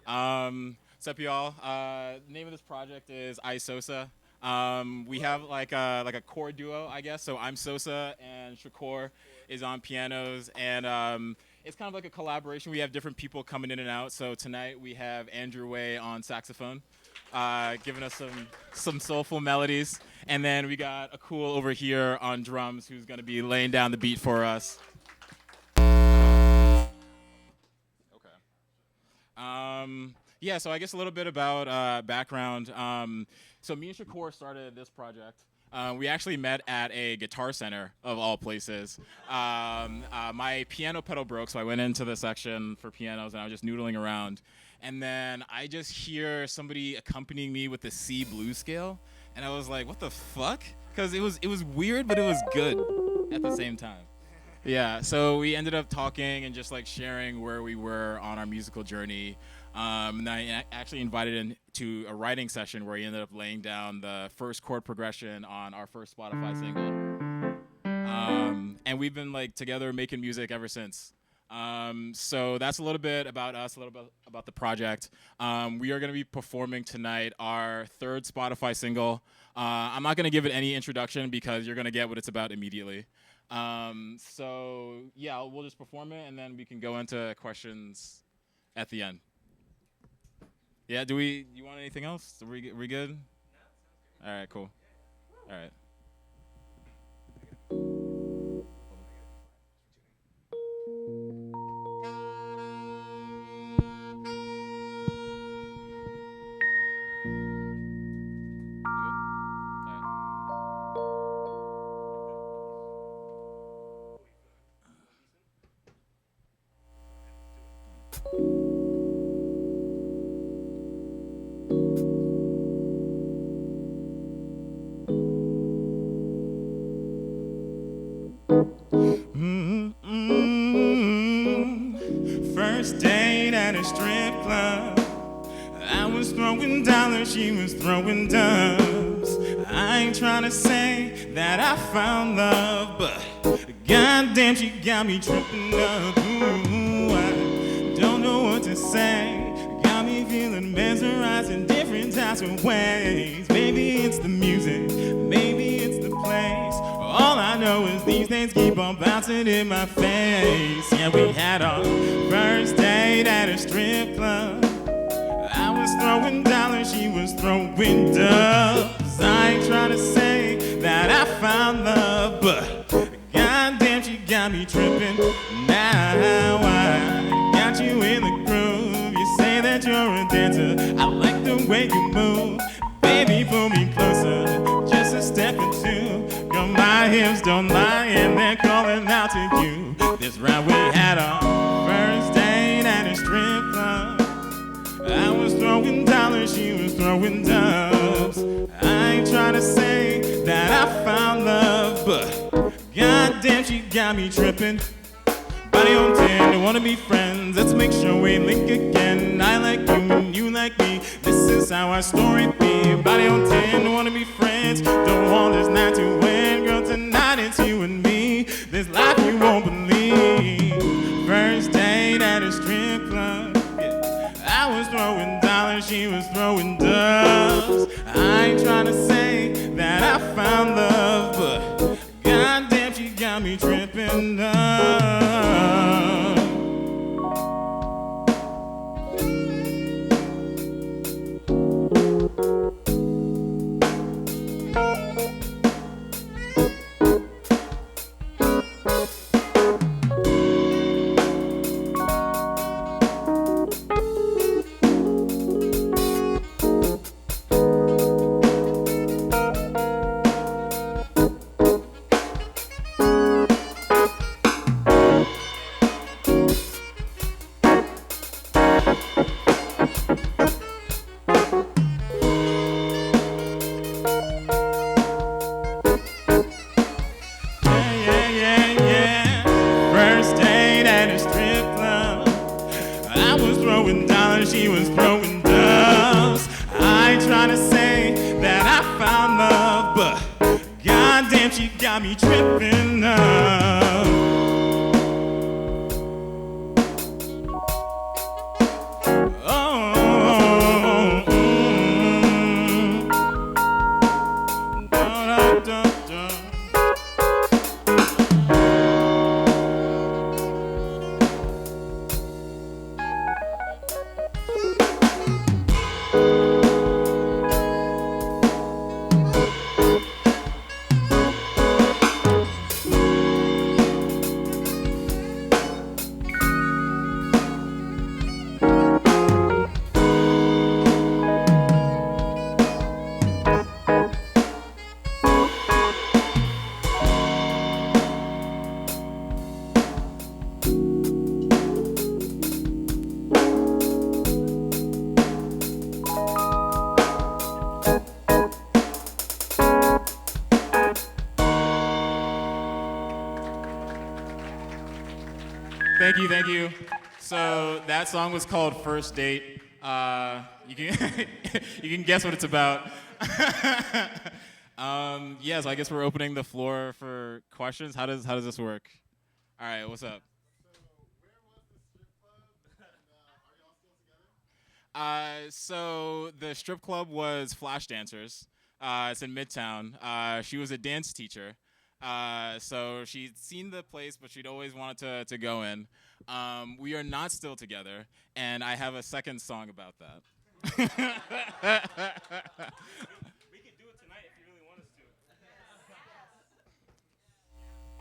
What's up, y'all? The name of this project is Sosa. We have like a core duo, I guess. So I'm Sosa and Shakur is on pianos, and it's kind of like a collaboration. We have different people coming in and out. So tonight we have Andrew Way on saxophone, giving us some soulful melodies, and then we got a cool over here on drums who's going to be laying down the beat for us. Okay. Yeah, so I guess a little bit about background. So me and Shakur started this project. We actually met at a Guitar Center, of all places. My piano pedal broke, so I went into the section for pianos, and I was just noodling around. And then I just hear somebody accompanying me with the C blues scale, and I was like, what the fuck? Because it was weird, but it was good at the same time. Yeah, so we ended up talking and just like sharing where we were on our musical journey. And I actually invited him to a writing session where he ended up laying down the first chord progression on our first Spotify single. And we've been like together making music ever since. So that's a little bit about us, a little bit about the project. We are going to be performing tonight our third Spotify single. I'm not going to give it any introduction because you're going to get what it's about immediately. So yeah, we'll just perform it and then we can go into questions at the end. Yeah, you want anything else? Are we good? All right, cool. All right. First date at a strip club. I was throwing dollars, she was throwing dubs. I ain't trying to say that I found love, but goddamn, she got me tripping up. Ooh, I don't know what to say. Got me feeling mesmerized in different types of ways. Maybe it's the music, maybe it's the place. All I know is these days keep on bouncing in my face. Yeah, we had our first date at a strip club. I was throwing dollars, she was throwing dubs. I ain't trying to say that I found love, but goddamn, she got me tripping. Now I got you in the groove. You say that you're a dancer, I like the way you move. Baby, pull me closer, just a step or two. Girl, my hips don't lie and they're calling out to you. This round we had our first date at a strip club. I was throwing dollars, she was throwing dubs. I ain't trying to say that I found love, but goddamn, she got me tripping. Body on 10, don't wanna be friends. Let's make sure we link again. I like you and you like me. This is how our story be. Body on 10, don't wanna be friends. Don't want this night to end. Girl, tonight it's you and me. This life you won't believe. First date at a strip club. Yeah. I was throwing dollars, she was throwing dubs. I ain't trying to say that I found love, but goddamn, she got me tripping up. She was throwing dubs. I ain't trying to say that I found love, but goddamn, she got me tripping up. Oh. Thank you. So that song was called First Date. You can you can guess what it's about. Yeah, so I guess we're opening the floor for questions. How does this work? All right, what's up? So the strip club was Flash Dancers. It's in Midtown. She was a dance teacher. So she'd seen the place, but she'd always wanted to go in. We are not still together, and I have a second song about that. We could do it tonight if you really want us to.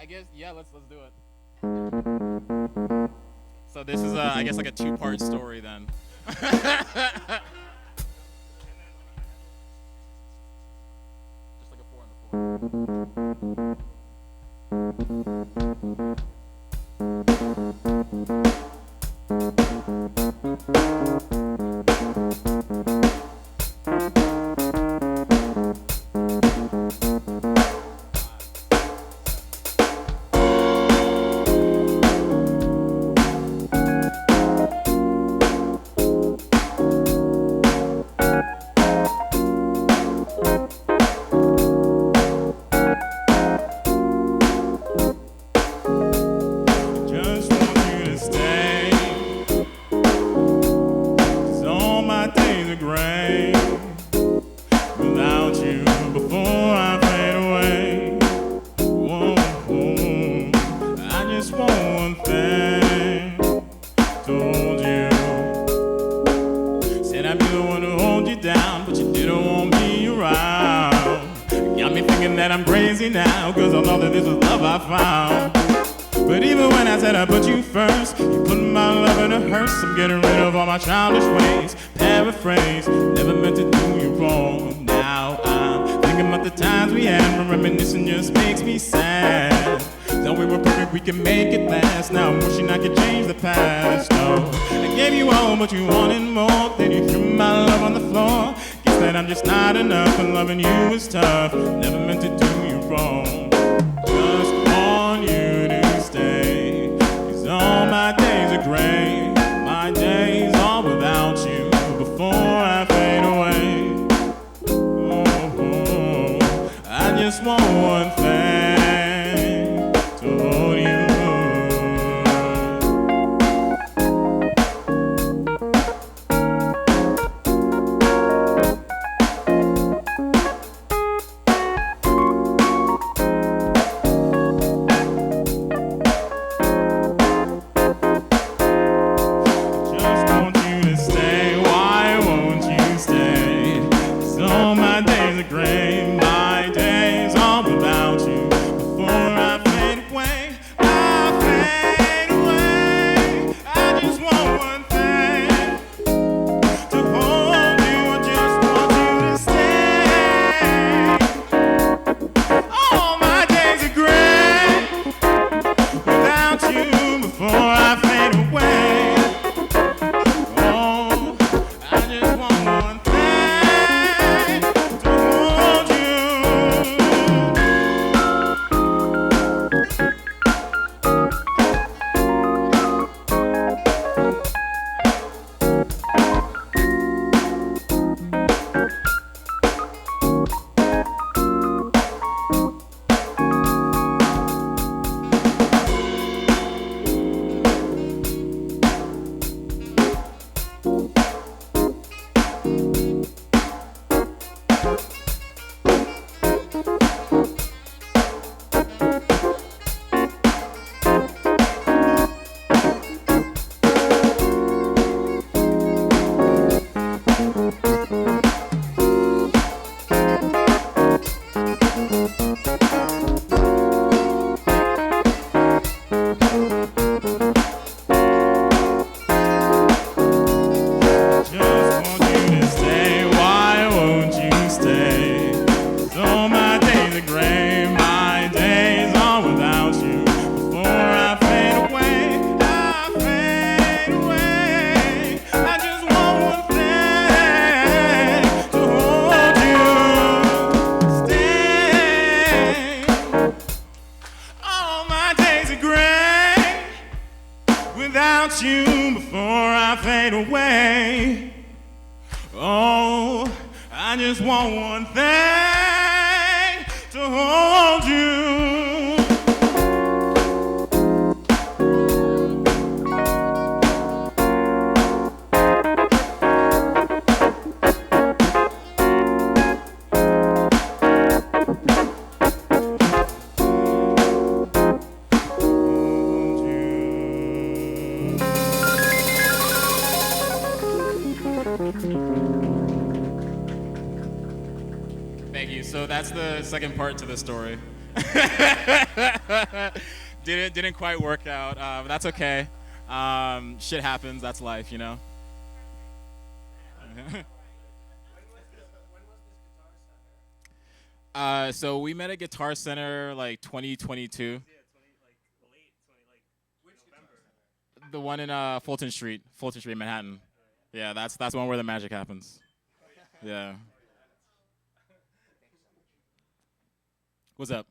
I guess, yeah, let's do it. So this is, I guess, like a two-part story then. Just like a 4 Just want you to stay, 'cause all my days are gray without you before I fade away. Whoa, whoa. I just want one thing to hold you. Said I'd be the one to hold you down, but you didn't want me around. Got me thinking that I'm crazy now, 'cause I thought that this was love I found. But even when I said I put you first, you put my love in a hearse. I'm getting rid of all my childish ways. Paraphrase, never meant to do you wrong. Now I'm thinking about the times we had, and reminiscing just makes me sad. Thought we were perfect, we can make it last. Now I'm wishing I could change the past. No, I gave you all, but you wanted more. Then you threw my love on the floor. Guess that I'm just not enough, and loving you is tough. Never meant to do you wrong. Just want you to stay, 'cause all my days are gray. My days are without you before I fade away. Oh, I just want one thing to hold you. fade away. Oh, I just want one thing to hold you. Thank you. So that's the second part to the story. Didn't quite work out, but that's okay. Shit happens. That's life, you know. So we met at Guitar Center like 2022. The one in Fulton Street, Manhattan. Yeah, that's the one where the magic happens. Yeah. What's up?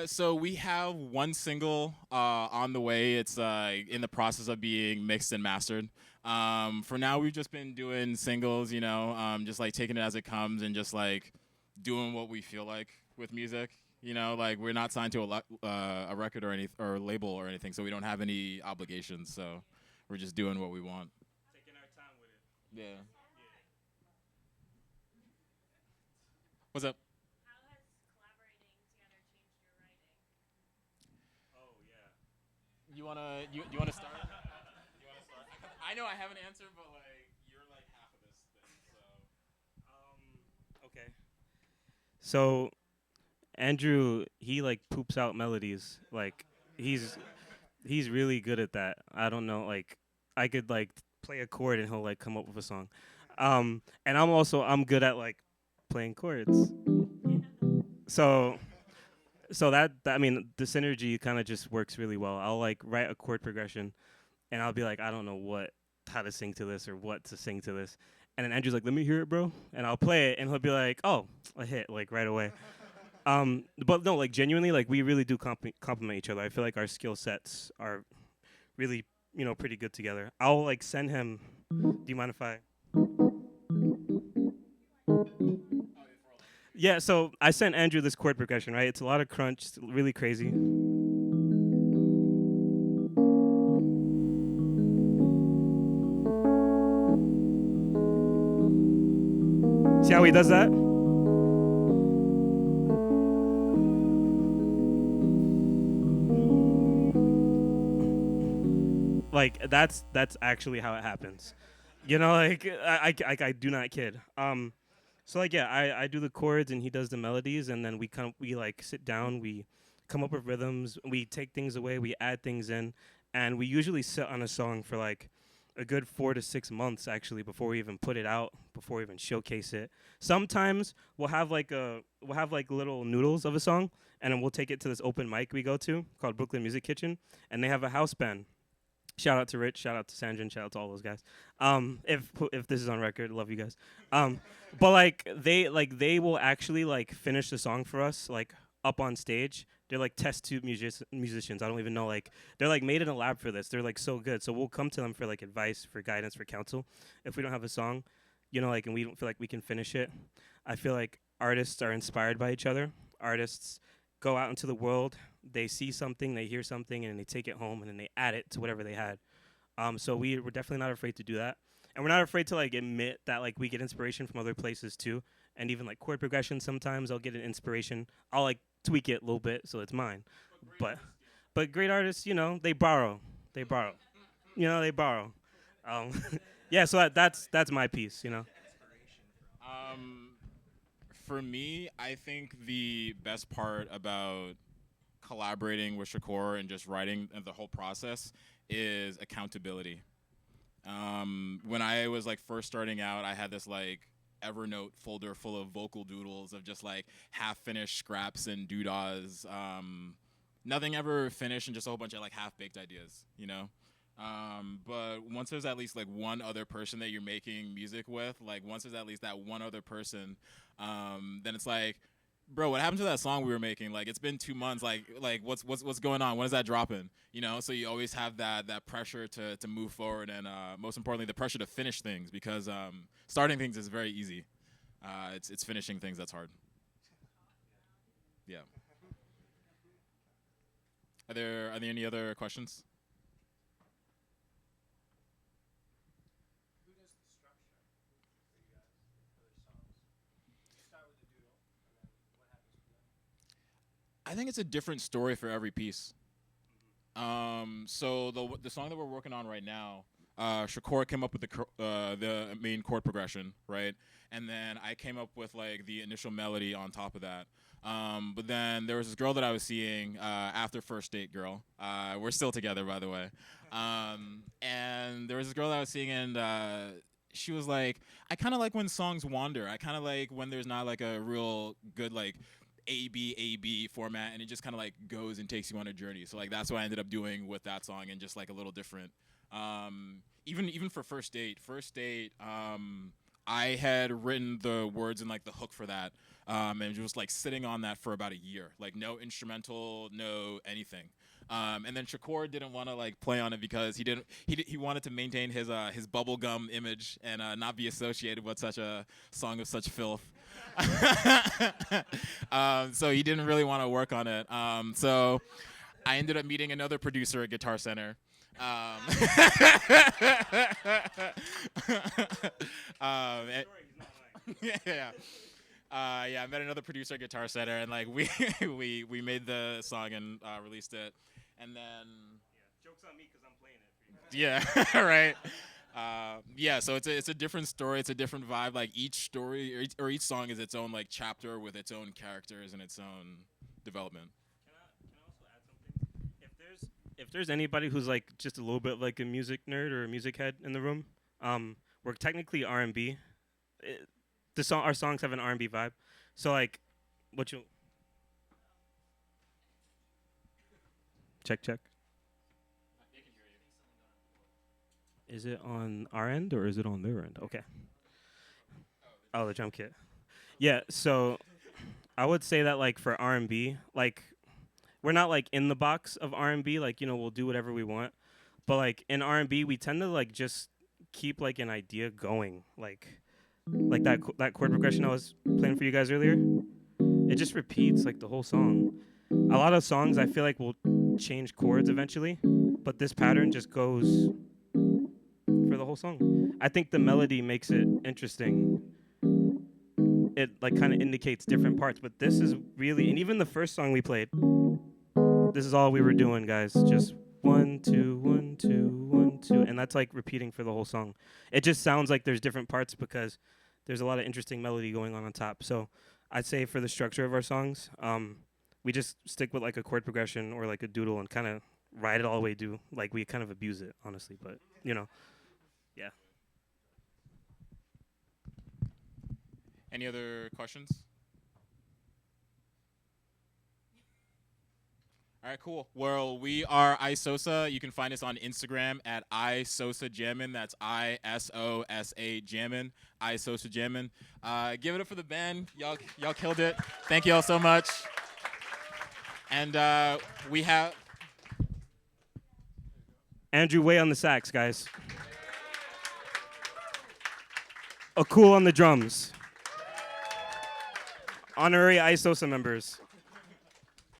So we have one single on the way. It's in the process of being mixed and mastered. For now, we've just been doing singles, you know, just like taking it as it comes and just like doing what we feel like with music. You know, like we're not signed to a record or or label or anything, so we don't have any obligations. So we're just doing what we want. Taking our time with it. Yeah. What's up? You wanna start? You wanna start? I know I have an answer, but like you're like half of this thing, so. Okay. So Andrew, he like poops out melodies. Like he's really good at that. I don't know. Like I could like play a chord and he'll like come up with a song. And I'm good at like playing chords. So I mean the synergy kind of just works really well. I'll like write a chord progression and I'll be like, I don't know how to sing to this or what to sing to this. And then Andrew's like, let me hear it, bro. And I'll play it and he'll be like, oh, a hit, like right away. But no, like genuinely, like we really do complement each other. I feel like our skill sets are really, pretty good together. I'll like send him. Do you mind if I? Yeah. So I sent Andrew this chord progression. Right. It's a lot of crunch. It's really crazy. See how he does that? Like that's actually how it happens. Like I do not kid. So like yeah, I do the chords and he does the melodies and then we like sit down, we come up with rhythms, we take things away, we add things in, and we usually sit on a song for like a good 4 to 6 months actually before we even put it out, before we even showcase it. Sometimes we'll have like little noodles of a song and then we'll take it to this open mic we go to called Brooklyn Music Kitchen and they have a house band. Shout out to Rich, shout out to Sandra, shout out to all those guys. If this is on record, love you guys. But like they will actually like finish the song for us like up on stage. They're like test tube musicians. I don't even know, like they're like made in a lab for this. They're like so good. So we'll come to them for like advice, for guidance, for counsel. If we don't have a song, like and we don't feel like we can finish it. I feel like artists are inspired by each other. Artists go out into the world, they see something, they hear something, and they take it home and then they add it to whatever they had. So we're definitely not afraid to do that. And we're not afraid to like admit that like we get inspiration from other places too. And even like chord progression, sometimes I'll get an inspiration. I'll like tweak it a little bit so it's mine. But great artists, they borrow. They borrow. They borrow. Yeah, so that's my piece, For me, I think the best part about collaborating with Shakur and just writing the whole process is accountability. When I was like first starting out, I had this like Evernote folder full of vocal doodles of just like half-finished scraps and doodahs. Nothing ever finished and just a whole bunch of like half-baked ideas, But once there's at least like one other person that you're making music with, like once there's at least that one other person, then it's like bro, what happened to that song we were making? Like, it's been 2 months. Like, what's going on? When is that dropping? You know, so you always have that pressure to move forward, and most importantly, the pressure to finish things because starting things is very easy. It's finishing things that's hard. Yeah. Are there any other questions? I think it's a different story for every piece. So the song that we're working on right now, Shakur came up with the main chord progression, right? And then I came up with like the initial melody on top of that. But then there was this girl that I was seeing after first date, girl. We're still together, by the way. And there was this girl that I was seeing, and she was like, I kind of like when songs wander. I kind of like when there's not like a real good like A B format, and it just kind of like goes and takes you on a journey. So like that's what I ended up doing with that song, and just like a little different. Even for first date, I had written the words and like the hook for that, and just like sitting on that for about a year, like no instrumental, no anything. And then Shakur didn't want to like play on it because he wanted to maintain his bubblegum image and not be associated with such a song of such filth. So he didn't really want to work on it. So I ended up meeting another producer at Guitar Center. Yeah. Yeah, I met another producer at Guitar Center, and like we made the song and released it, and then Joke's on me because I'm playing it for you. yeah, right. Yeah, so it's a different story, it's a different vibe. Like each story or each song is its own like chapter with its own characters and its own development. Can I also add something? If there's anybody who's like just a little bit like a music nerd or a music head in the room, we're technically R&B. Our songs have an R&B vibe. So like, what you check. Is it on our end or is it on their end? Okay. Oh, the jump kit. Yeah. So I would say that like for R&B, like we're not like in the box of R&B. Like we'll do whatever we want, but like in R&B, we tend to like just keep like an idea going, like that chord progression I was playing for you guys earlier. It just repeats like the whole song. A lot of songs I feel like will change chords eventually, but this pattern just goes for the whole song. I think the melody makes it interesting. It like kind of indicates different parts, but this is really, and even the first song we played, this is all we were doing, guys. Just 1 2 1 2 1 2, and that's like repeating for the whole song. It just sounds like there's different parts because there's a lot of interesting melody going on top. So I'd say for the structure of our songs, we just stick with like a chord progression or like a doodle and kind of ride it all the way through. Like we kind of abuse it, honestly, but yeah. Any other questions? All right, cool. Well, we are iSosa. You can find us on Instagram at iSosa Jammin'. That's ISOSA Jammin'. iSosa Jammin'. Give it up for the band. Y'all killed it. Thank y'all so much. And we have Andrew Way on the sax, guys. Cool on the drums. Honorary iSosa members.